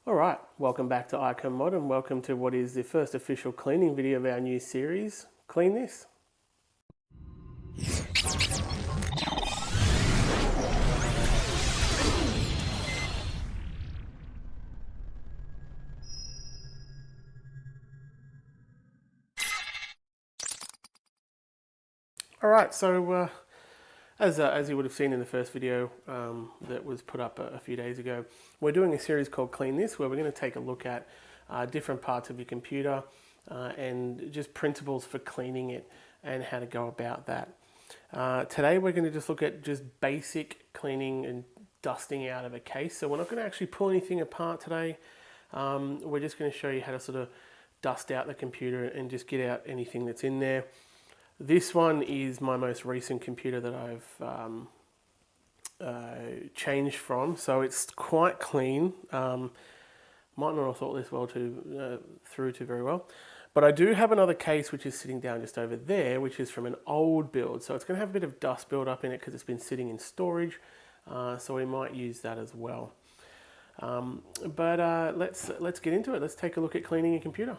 Alright, welcome back to iCanMod and welcome to what is the first official cleaning video of our new series, Clean This. Alright, so as you would have seen in the first video that was put up a few days ago, we're doing a series called Clean This, where we're going to take a look at different parts of your computer and just principles for cleaning it and how to go about that. Today we're going to just look at just basic cleaning and dusting out of a case. So we're not going to actually pull anything apart today. We're just going to show you how to sort of dust out the computer and just get out anything that's in there. This one is my most recent computer that I've changed from, so it's quite clean. Might not have thought this through to very well, but I do have another case which is sitting down just over there, which is from an old build, so it's going to have a bit of dust build up in it because it's been sitting in storage, so we might use that as well. Let's get into it. Let's take a look at cleaning your computer.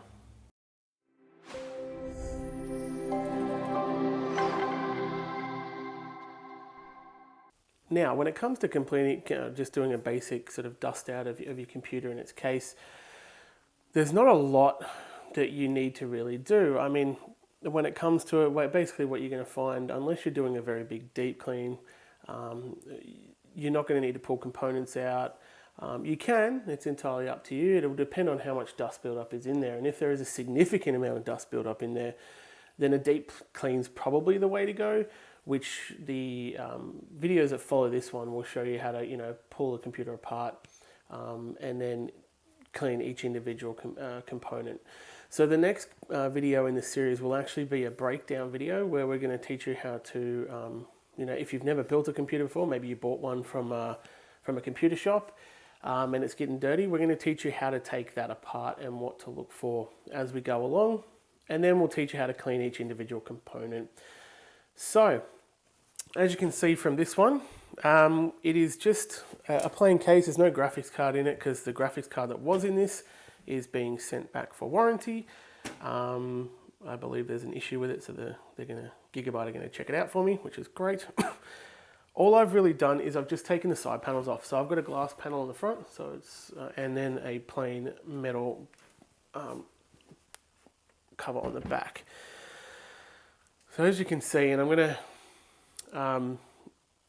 Now, when it comes to completing, just doing a basic sort of dust out of your computer in its case, there's not a lot that you need to really do. I mean, when it comes to it, basically what you're going to find, unless you're doing a very big deep clean, you're not going to need to pull components out. You can, it's entirely up to you. It'll depend on how much dust buildup is in there. And if there is a significant amount of dust buildup in there, then a deep clean's probably the way to go, which the videos that follow this one will show you how to, pull the computer apart and then clean each individual component. So the next video in this series will actually be a breakdown video where we're going to teach you how to, if you've never built a computer before, maybe you bought one from a computer shop and it's getting dirty, we're going to teach you how to take that apart and what to look for as we go along. And then we'll teach you how to clean each individual component. So, as you can see from this one, it is just a plain case. There's no graphics card in it because the graphics card that was in this is being sent back for warranty. I believe there's an issue with it, so Gigabyte are going to check it out for me, which is great. All I've really done is I've just taken the side panels off. So I've got a glass panel on the front, so it's and then a plain metal cover on the back. So as you can see, and I'm going to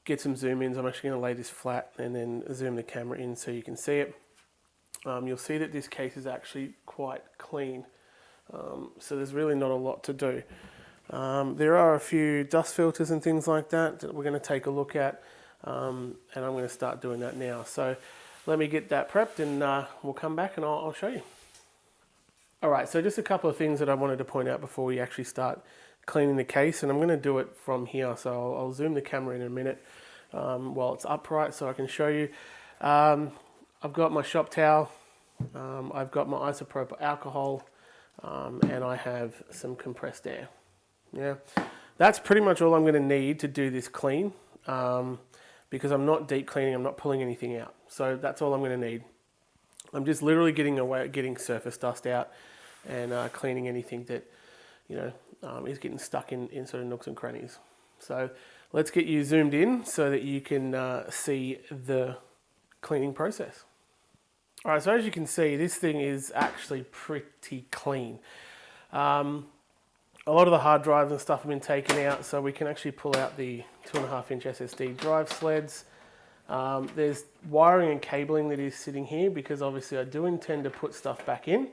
get some zoom ins. I'm actually going to lay this flat and then zoom the camera in so you can see it. You'll see that this case is actually quite clean. So there's really not a lot to do. There are a few dust filters and things like that we're going to take a look at. And I'm going to start doing that now. So let me get that prepped and we'll come back and I'll show you. Alright, so just a couple of things that I wanted to point out before we actually start cleaning the case, and I'm going to do it from here, so I'll zoom the camera in a minute while it's upright so I can show you. I've got my shop towel, I've got my isopropyl alcohol, and I have some compressed air. Yeah, that's pretty much all I'm going to need to do this clean, because I'm not deep cleaning, I'm not pulling anything out, so that's all I'm going to need. I'm just literally getting surface dust out and cleaning anything that is getting stuck in sort of nooks and crannies. So let's get you zoomed in so that you can see the cleaning process. All right, so as you can see, this thing is actually pretty clean. A lot of the hard drives and stuff have been taken out, so we can actually pull out the 2.5-inch SSD drive sleds. There's wiring and cabling that is sitting here because obviously I do intend to put stuff back in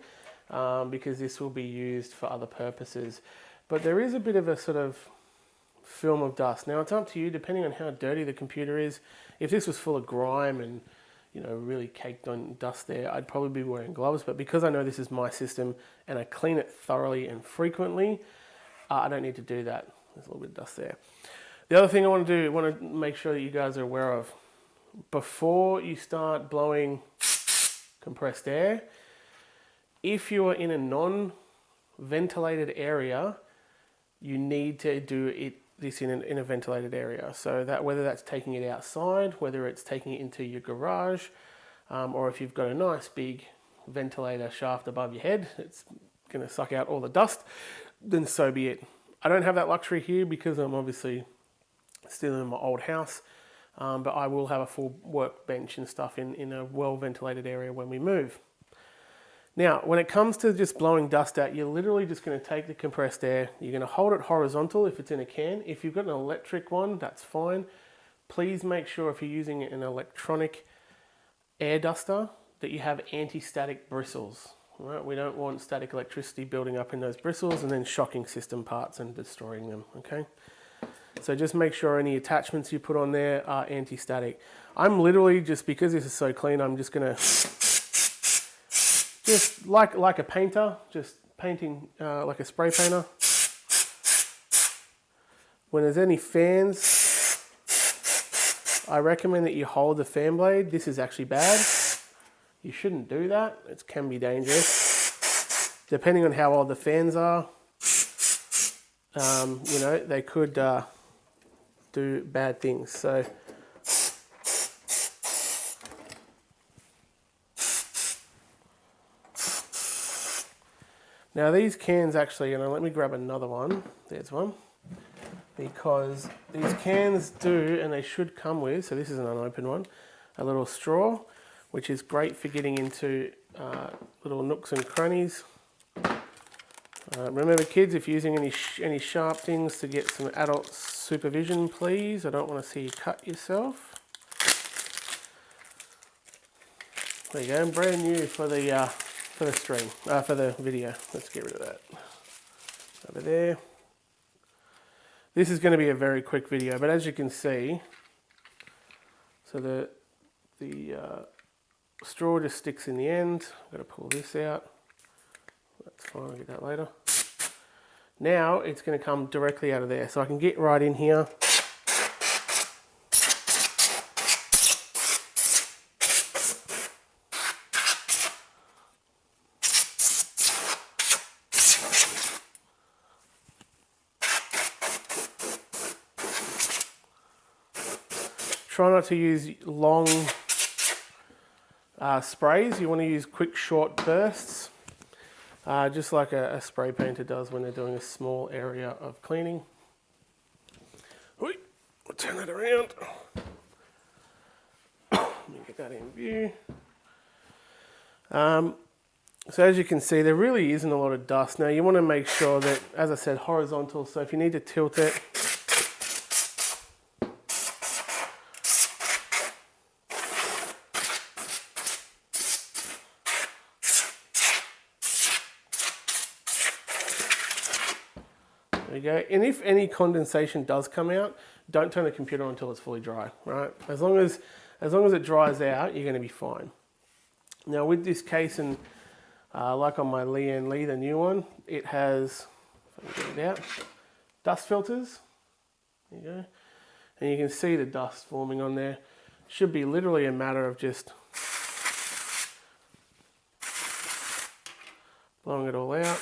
because this will be used for other purposes. But there is a bit of a sort of film of dust. Now it's up to you depending on how dirty the computer is. If this was full of grime and really caked on dust there, I'd probably be wearing gloves. But because I know this is my system and I clean it thoroughly and frequently, I don't need to do that. There's a little bit of dust there. The other thing I want to make sure that you guys are aware of, before you start blowing compressed air, if you are in a non-ventilated area, you need to do this in a ventilated area. So that whether that's taking it outside, whether it's taking it into your garage, or if you've got a nice big ventilator shaft above your head, it's going to suck out all the dust, then so be it. I don't have that luxury here because I'm obviously still in my old house, but I will have a full workbench and stuff in a well ventilated area when we move. Now, when it comes to just blowing dust out, you're literally just going to take the compressed air, you're going to hold it horizontal if it's in a can. If you've got an electric one, that's fine. Please make sure if you're using an electronic air duster that you have anti-static bristles. Right? We don't want static electricity building up in those bristles and then shocking system parts and destroying them, okay? So just make sure any attachments you put on there are anti-static. I'm literally, just because this is so clean, I'm just going to just like a painter, just painting like a spray painter. When there's any fans, I recommend that you hold the fan blade. This is actually bad. You shouldn't do that. It can be dangerous. Depending on how old the fans are, you know, they could do bad things. So now these cans actually, and let me grab another one. There's one. Because these cans do, and they should come with, so this is an unopened one, a little straw, which is great for getting into little nooks and crannies. Remember kids, if you're using any sharp things, to get some adult supervision, please. I don't want to see you cut yourself. There you go, brand new for the stream, for the video. Let's get rid of that. Over there. This is going to be a very quick video, but as you can see, so the straw just sticks in the end. I've got to pull this out. That's fine, I'll get that later. Now it's going to come directly out of there, so I can get right in here. Try not to use long sprays. You want to use quick, short bursts, just like a spray painter does when they're doing a small area of cleaning. I'll turn that around. Let me get that in view. So as you can see, there really isn't a lot of dust. Now you want to make sure that, as I said, horizontal. So if you need to tilt it, there you go. And if any condensation does come out, don't turn the computer on until it's fully dry, right? As long as it dries out, you're going to be fine. Now with this case, and like on my Lian Li, the new one, it has, if I can get it out, dust filters. There you go. And you can see the dust forming on there. Should be literally a matter of just blowing it all out.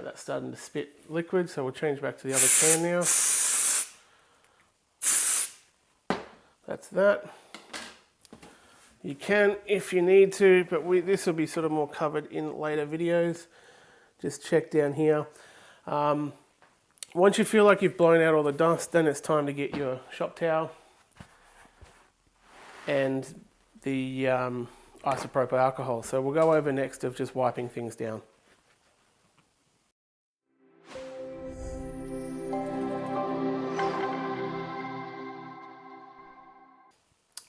That's starting to spit liquid, so we'll change back to the other can now. That's that. You can, if you need to, but this will be sort of more covered in later videos. Just check down here. Once you feel like you've blown out all the dust, then it's time to get your shop towel and the isopropyl alcohol. So we'll go over next of just wiping things down.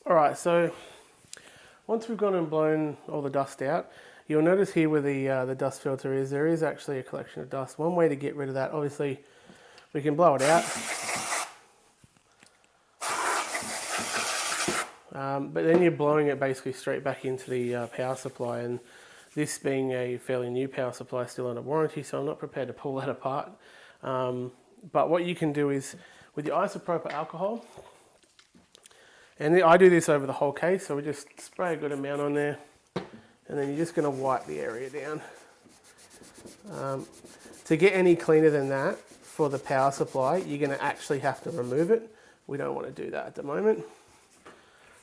Alright, so once we've gone and blown all the dust out, you'll notice here where the dust filter is, there is actually a collection of dust. One way to get rid of that, obviously, we can blow it out. But then you're blowing it basically straight back into the power supply, and this being a fairly new power supply, still under warranty, so I'm not prepared to pull that apart. But what you can do is, with your isopropyl alcohol, and I do this over the whole case, so we just spray a good amount on there, and then you're just going to wipe the area down. To get any cleaner than that for the power supply, you're going to actually have to remove it. We don't want to do that at the moment.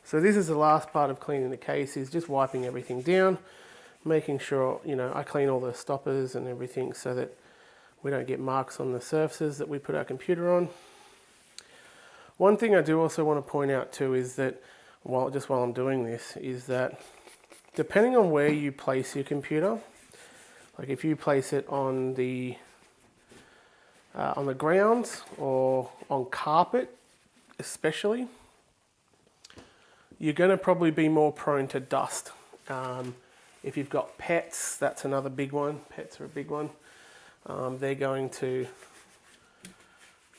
So this is the last part of cleaning the case, is just wiping everything down, making sure, you know, I clean all the stoppers and everything so that we don't get marks on the surfaces that we put our computer on. One thing I do also want to point out too is that, while I'm doing this, is that depending on where you place your computer, like if you place it on the ground or on carpet especially, you're going to probably be more prone to dust. If you've got pets, that's another big one. Pets are a big one. They're going to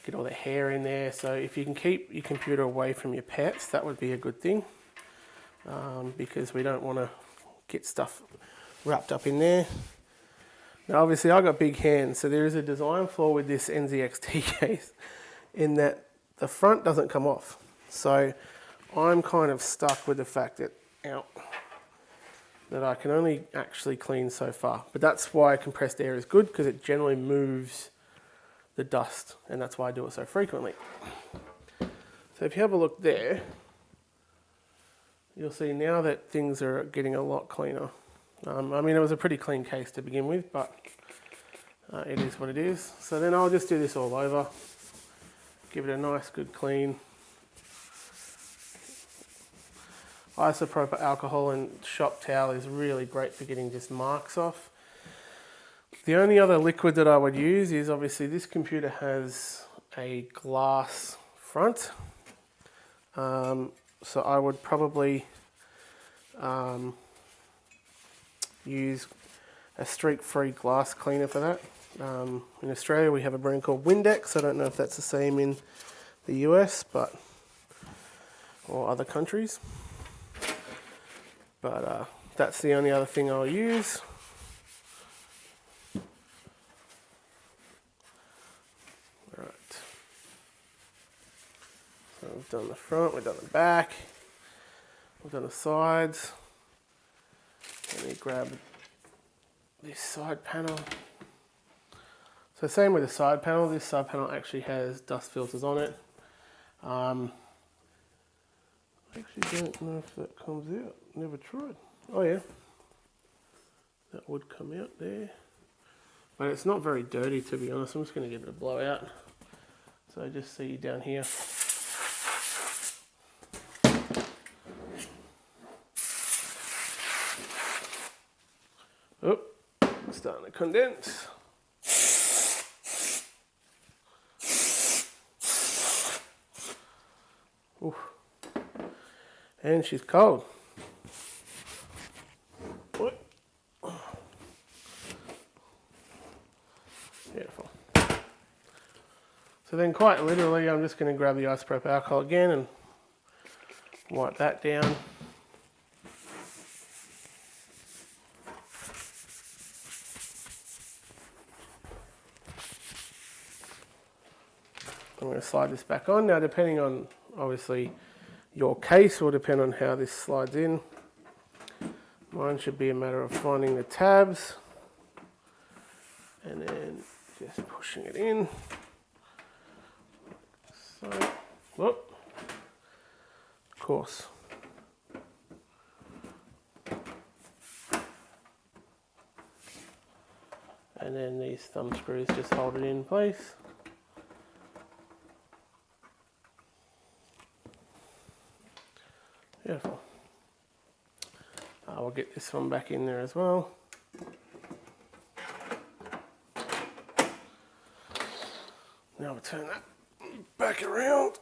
get all the hair in there. So if you can keep your computer away from your pets, that would be a good thing, because we don't want to get stuff wrapped up in there. Now obviously I've got big hands, so there is a design flaw with this NZXT case in that the front doesn't come off. So I'm kind of stuck with the fact that, that I can only actually clean so far. But that's why compressed air is good, because it generally moves the dust, and that's why I do it so frequently. So if you have a look there, you'll see now that things are getting a lot cleaner. I mean, it was a pretty clean case to begin with, but it is what it is. So then I'll just do this all over, give it a nice good clean. Isopropyl alcohol and shop towel is really great for getting just marks off. The only other liquid that I would use is, obviously this computer has a glass front, so I would probably use a streak-free glass cleaner for that. In Australia we have a brand called Windex. I don't know if that's the same in the US, or other countries. But that's the only other thing I'll use. Alright. So we've done the front, we've done the back, we've done the sides. Let me grab this side panel. So same with the side panel. This side panel actually has dust filters on it. I actually don't know if that comes out. Never tried. Oh yeah, that would come out there. But it's not very dirty, to be honest. I'm just going to give it a blowout. So just see down here. Oh, it's starting to condense. Ooh. And she's cold. What? Beautiful. So then quite literally I'm just going to grab the isopropyl alcohol again and wipe that down. I'm going to slide this back on. Now depending on, obviously, your case will depend on how this slides in. Mine should be a matter of finding the tabs and then just pushing it in. So, whoop. Of course. And then these thumb screws just hold it in place. Beautiful. We'll get this one back in there as well. Now we'll turn that back around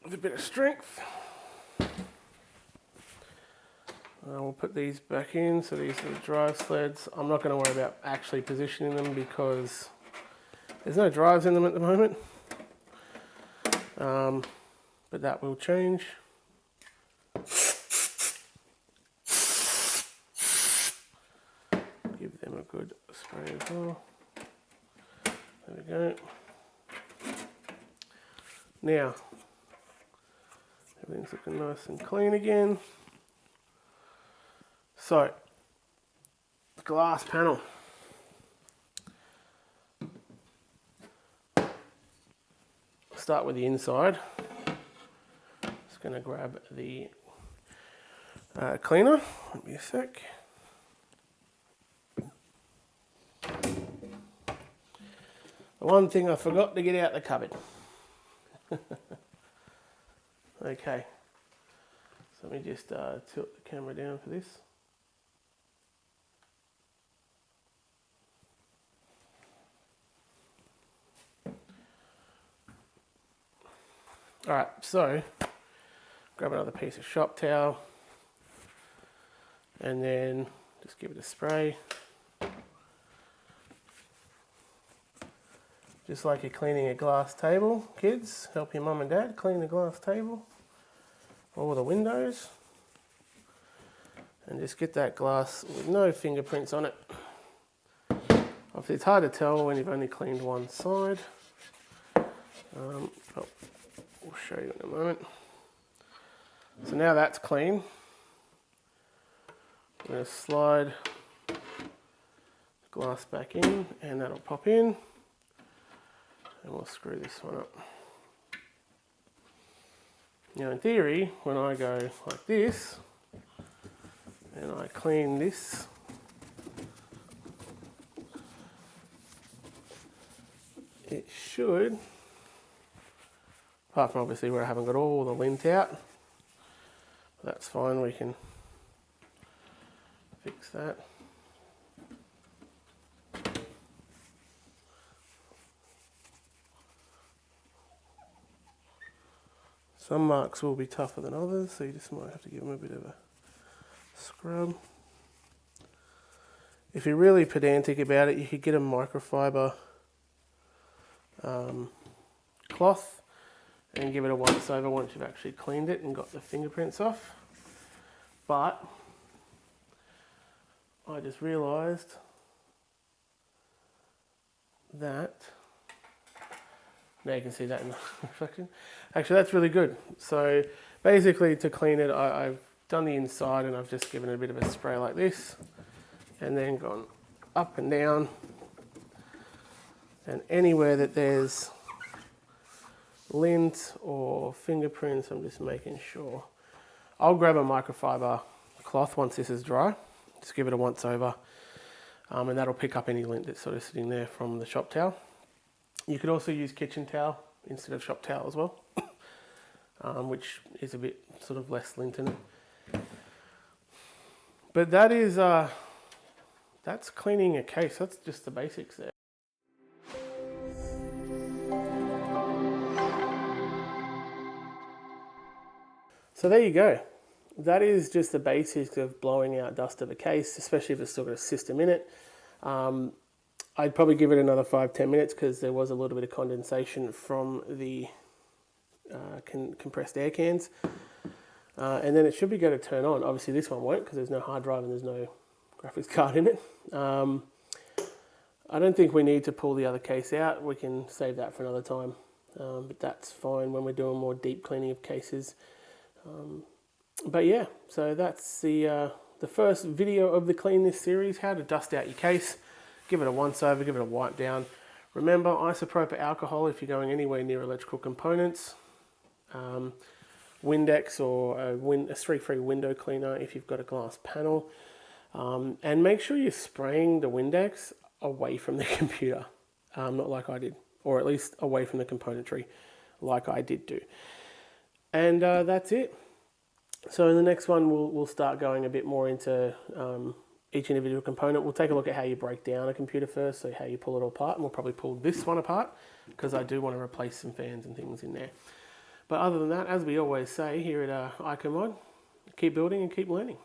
with a bit of strength. We'll put these back in. So these are the drive sleds. I'm not going to worry about actually positioning them because there's no drives in them at the moment. But that will change. Give them a good spray as well. There we go. Now, everything's looking nice and clean again. So, glass panel. Start with the inside. going to grab the cleaner. Give me a sec. The one thing I forgot to get out the cupboard. Okay, so let me just tilt the camera down for this. Alright, so grab another piece of shop towel and then just give it a spray. Just like you're cleaning a glass table, kids, help your mum and dad clean the glass table, all the windows, and just get that glass with no fingerprints on it. Obviously it's hard to tell when you've only cleaned one side, but we'll show you in a moment. So now that's clean, I'm going to slide the glass back in and that'll pop in. And we'll screw this one up. Now in theory, when I go like this, and I clean this, it should, apart from obviously where I haven't got all the lint out, that's fine, we can fix that. Some marks will be tougher than others, so you just might have to give them a bit of a scrub. If you're really pedantic about it, you could get a microfiber cloth and give it a once over once you've actually cleaned it and got the fingerprints off. But I just realised that, now you can see that in the reflection. Actually, that's really good. So basically to clean it, I've done the inside and I've just given it a bit of a spray like this and then gone up and down, and anywhere that there's lint or fingerprints, I'm just making sure. I'll grab a microfiber cloth once this is dry, just give it a once over, and that'll pick up any lint that's sort of sitting there from the shop towel. You could also use kitchen towel instead of shop towel as well, which is a bit sort of less lint in it. But that is, that's cleaning a case. That's just the basics there. So there you go. That is just the basics of blowing out dust of a case, especially if it's still got a system in it. I'd probably give it another 5-10 minutes because there was a little bit of condensation from the compressed air cans. And then it should be going to turn on. Obviously this one won't because there's no hard drive and there's no graphics card in it. I don't think we need to pull the other case out. We can save that for another time. But that's fine when we're doing more deep cleaning of cases. But yeah, so that's the first video of the Clean This series, how to dust out your case. Give it a once over, give it a wipe down. Remember, isopropyl alcohol if you're going anywhere near electrical components. Windex or a streak-free window cleaner if you've got a glass panel. And make sure you're spraying the Windex away from the computer, not like I did, or at least away from the componentry like I did do. And that's it. So in the next one, we'll start going a bit more into each individual component. We'll take a look at how you break down a computer first, so how you pull it all apart, and we'll probably pull this one apart because I do want to replace some fans and things in there. But other than that, as we always say here at iCanMod, keep building and keep learning.